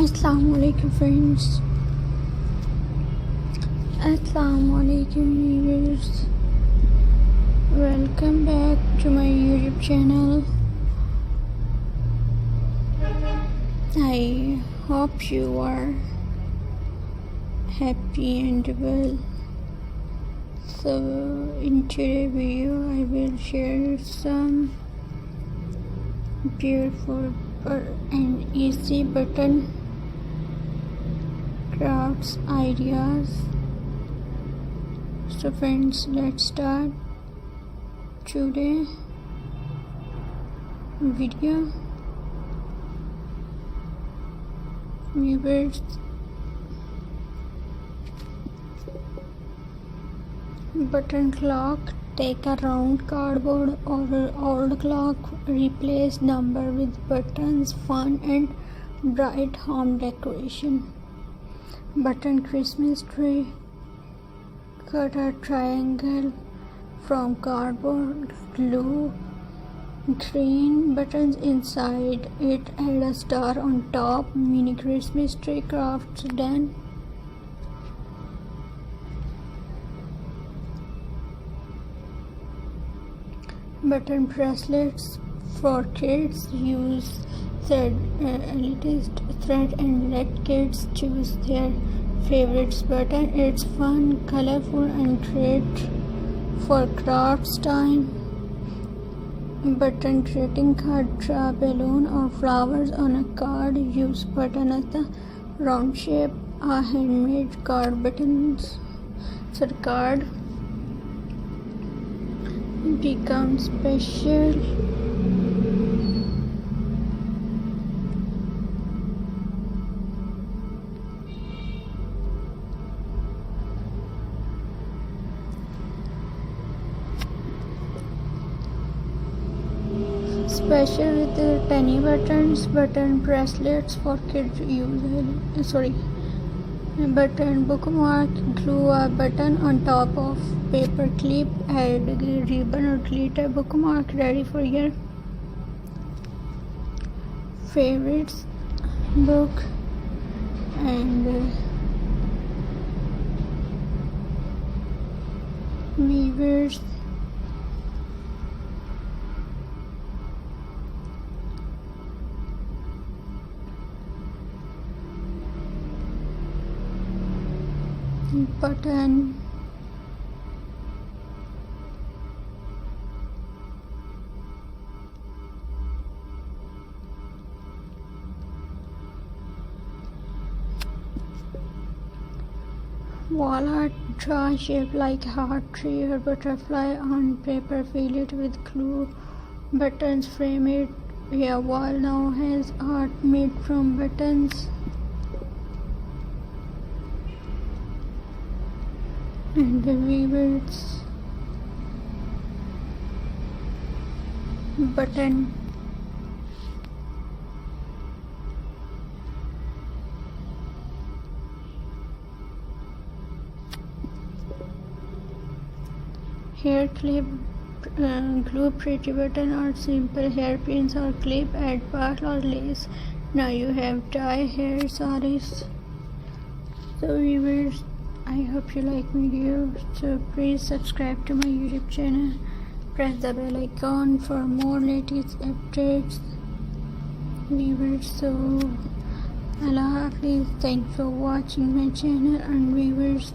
Assalamualaikum friends. Assalamualaikum viewers. Welcome back to my YouTube channel. I hope you are happy and well. So in today's video I will share some beautiful and easy button crafts ideas. So friends, let's start today video. Viewers, button clock. Take a round cardboard or old clock, replace number with buttons, fun and bright home decoration. Button Christmas tree. Cut a triangle from cardboard, glue green buttons inside it, add a star on top. Mini Christmas tree crafts done. Button bracelets for kids. Use thread and let kids choose their favorites button. It's fun, colorful and great for crafts time. Button greeting card. Draw balloon or flowers on a card. Use button as the round shape. A handmade card buttons. So the card becomes special. Special with the tiny buttons. Button bracelets for kids use. Button bookmark. Glue a button on top of paper clip. Add ribbon or glitter. Bookmark ready for your favorites book. And viewers, button wall art. Draw shape like heart, tree or butterfly on paper. Fill it with glue. Buttons. Frame it. Your wall now has art made from buttons. And the viewers, button hair clip. Glue pretty button or simple hairpins or clip. Add pearl or lace. Now you have tie hair sarees. So viewers, I hope you like my video. So please subscribe to my YouTube channel. Press the bell icon for more latest updates. Viewers, so Allah Hafiz. Thanks for watching my channel. And viewers,